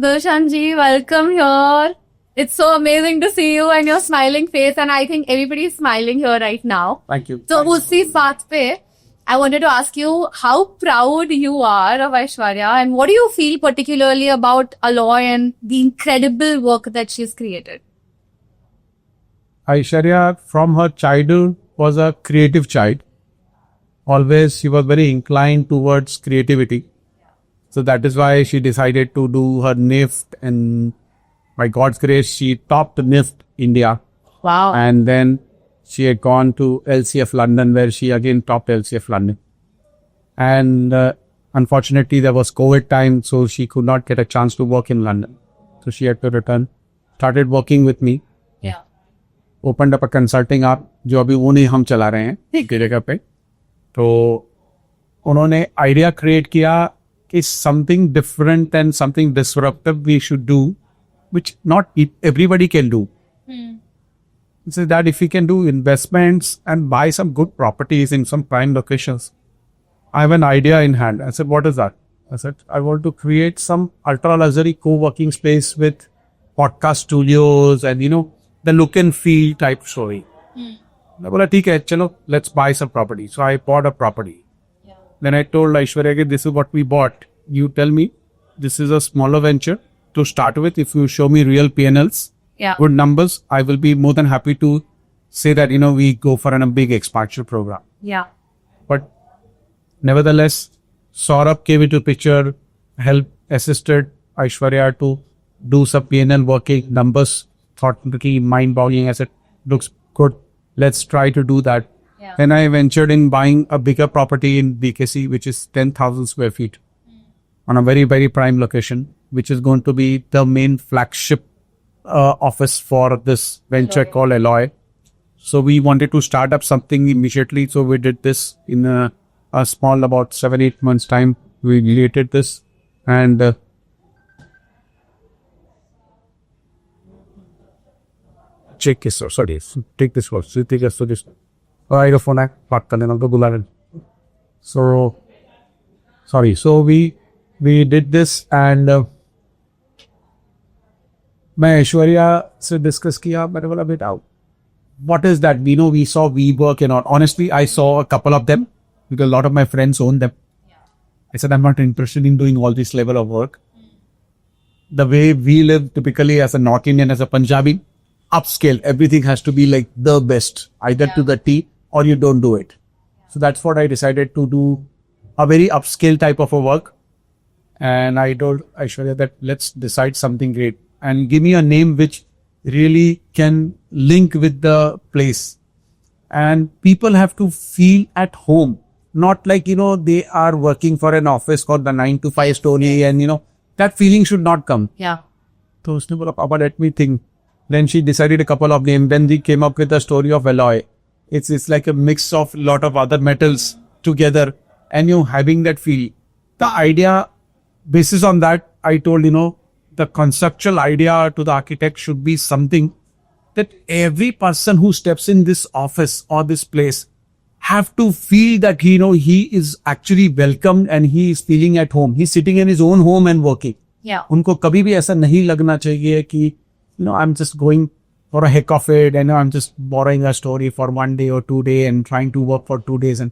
Darshan ji, welcome here. It's so amazing to see you and your smiling face, and I think everybody is smiling here right now. Thank you. So, usi baat pe, I wanted to ask you how proud you are of Aishwarya and what do you feel particularly about Alloy and the incredible work that she's created? Aishwarya, from her childhood, was a creative child. Always, she was very inclined towards creativity. So that is why she decided to do her NIFT, and by God's grace, she topped NIFT India. Wow. And then she had gone to LCF London, where she again topped LCF London. And unfortunately, there was COVID time, so she could not get a chance to work in London. So she had to return. Started working with me. Yeah. Opened up a consulting app, जो अभी वो नहीं हम चला रहे हैं एक जगह पे. तो उन्होंने आइडिया क्रिएट किया कि something different and something disruptive we should do, which not everybody can do. So that if we can do investments and buy some good properties in some prime locations, I have an idea in hand. I said, what is that? I said, I want to create some ultra luxury co-working space with podcast studios and, the look and feel type story. I said, ठीक है, चलो, let's buy some property. So I bought a property. Yeah. Then I told Aishwarya, this is what we bought. You tell me, this is a smaller venture to start with. If you show me real P&Ls, good numbers, I will be more than happy to say that, we go for a big expansion program. Yeah. But nevertheless, Saurabh came into picture, assisted Aishwarya to do some P&L working, numbers, thought really mind-boggling. I said, looks good, let's try to do that. Yeah. Then I ventured in buying a bigger property in BKC, which is 10,000 square feet on a very, very prime location, which is going to be the main flagship office for this venture called Alloy. So we wanted to start up something immediately. So we did this in a small, about 7-8 months time. We created this and check this. Sorry, take this one. So take us to this. Phone So sorry. So we did this and मैं ऐश्वर्या से discuss किया. मैंने बोला बेटा what is that? We saw WeWork and all. Honestly, I saw a couple of them because a lot of my friends own them. I said, I'm not interested in doing all this level of work. The way we live typically as a North Indian, as a Punjabi, upscale, everything has to be like the best, either to the T or you don't do it. So that's what I decided to do, a very upscale type of a work. And I told Aishwarya that let's decide something great and give me a name which really can link with the place. And people have to feel at home, not like, they are working for an office called the 9-to-5 story and, that feeling should not come. Yeah. So usne bola, Papa, let me think. Then she decided a couple of names. Then they came up with the story of Alloy. It's like a mix of a lot of other metals together and having that feel. The idea, basis on that, I told, the conceptual idea to the architect should be something that every person who steps in this office or this place have to feel that, he is actually welcomed and he is feeling at home. He's sitting in his own home and working. Yeah. उनको कभी भी ऐसा नहीं लगना चाहिए कि, I'm just going for a heck of it and I'm just borrowing a story for 1 day or 2 days and trying to work for 2 days. And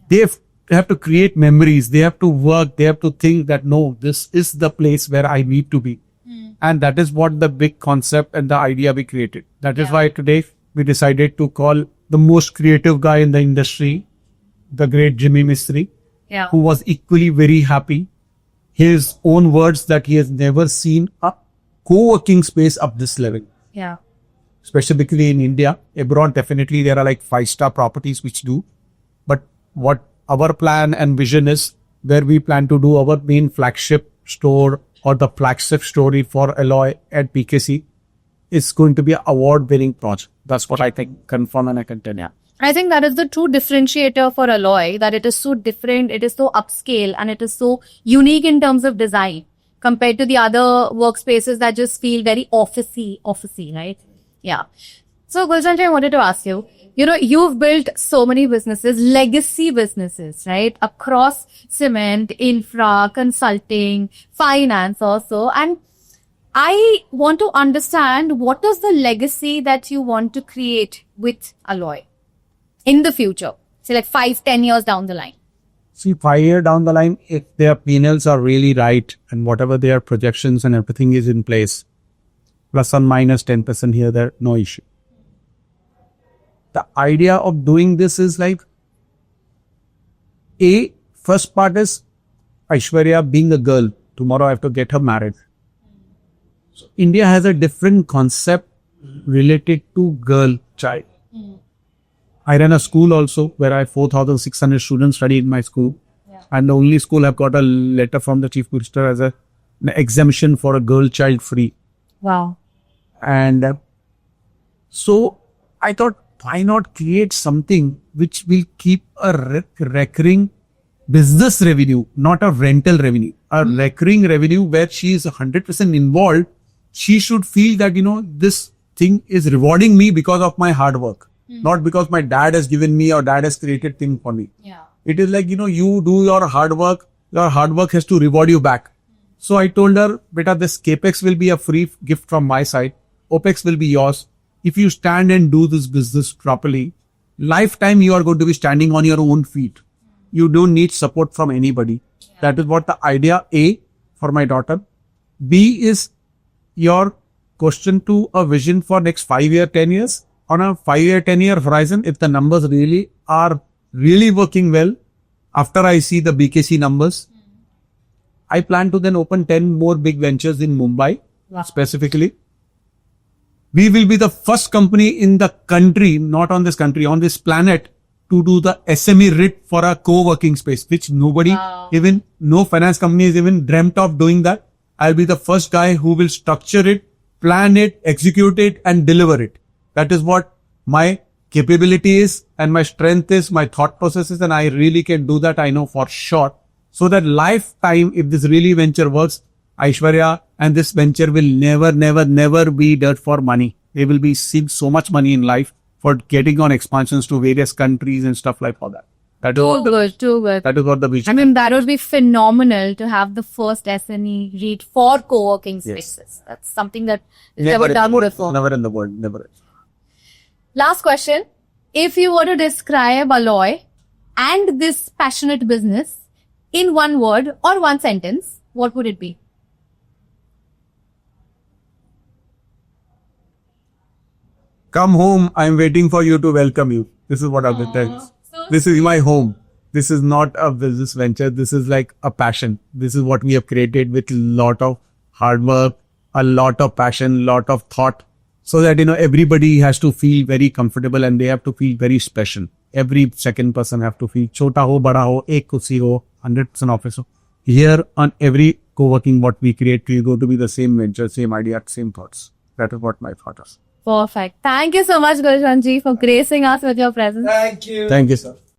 they have to create memories. They have to work. They have to think that, no, this is the place where I need to be. And that is what the big concept and the idea we created. That is why today we decided to call the most creative guy in the industry, the great Jimmy Mistry, who was equally very happy. His own words that he has never seen a co-working space of this level. Yeah. Specifically in India. Abroad, definitely there are like 5-star properties which do. But what our plan and vision is, where we plan to do our main flagship store or the flagship story for Alloy at BKC, is going to be an award-winning project. That's what I think, confirm and I can tell you. I think that is the true differentiator for Alloy, that it is so different, it is so upscale, and it is so unique in terms of design compared to the other workspaces that just feel very officey, right? Yeah. So, Gulshan, I wanted to ask you, you've built so many businesses, legacy businesses, right? Across cement, infra, consulting, finance also. And I want to understand what is the legacy that you want to create with Alloy in the future. Say like 5-10 years down the line. See, 5 years down the line, if their P&Ls are really right and whatever their projections and everything is in place, plus or minus 10% here, there, no issue. The idea of doing this is like, first part is Aishwarya being a girl. Tomorrow I have to get her married. So India has a different concept related to girl child. I ran a school also where I have 4,600 students study in my school. And the only school I've got a letter from the chief minister as an exemption for a girl child free. Wow. And so I thought, why not create something which will keep a recurring business revenue, not a rental revenue, a recurring revenue where she is 100% involved. She should feel that, this thing is rewarding me because of my hard work, not because my dad has given me or dad has created thing for me. Yeah. It is like, you do your hard work has to reward you back. So I told her, beta, this capex will be a free gift from my side. OPEX will be yours. If you stand and do this business properly, lifetime you are going to be standing on your own feet. You don't need support from anybody. That is what the idea A for my daughter. B is your question to a vision for next 5 year, 10 years. On a 5 year, 10 year horizon, if the numbers really are really working well, after I see the BKC numbers, I plan to then open 10 more big ventures in Mumbai, specifically. We will be the first company in the country, not on this country, on this planet, to do the SME RIT for a co-working space, which nobody, even no finance company is even dreamt of doing that. I'll be the first guy who will structure it, plan it, execute it, and deliver it. That is what my capability is and my strength is, my thought processes, and I really can do that, I know for sure. So that lifetime, if this really venture works, Aishwarya and this venture will never be dirt for money. They will be seeing so much money in life for getting on expansions to various countries and stuff like that. That is Too good. That is what the vision. I mean, that would be phenomenal to have the first SME REIT for co-working spaces. That's something that is never done before. Never in the world, never. Last question. If you were to describe Alloy and this passionate business in one word or one sentence, what would it be? Come home, I'm waiting for you to welcome you. This is what I've been telling. This is my home. This is not a business venture. This is like a passion. This is what we have created with a lot of hard work, a lot of passion, lot of thought, so that, everybody has to feel very comfortable and they have to feel very special. Every second person have to feel chota ho, bada ho, ek kursi ho, 100% office ho. Here on every co-working what we create, we go to be the same venture, same idea, same thoughts. That is what my thought is. Perfect. Thank you so much, Gulshan ji, for gracing us with your presence. Thank you. Thank you, sir.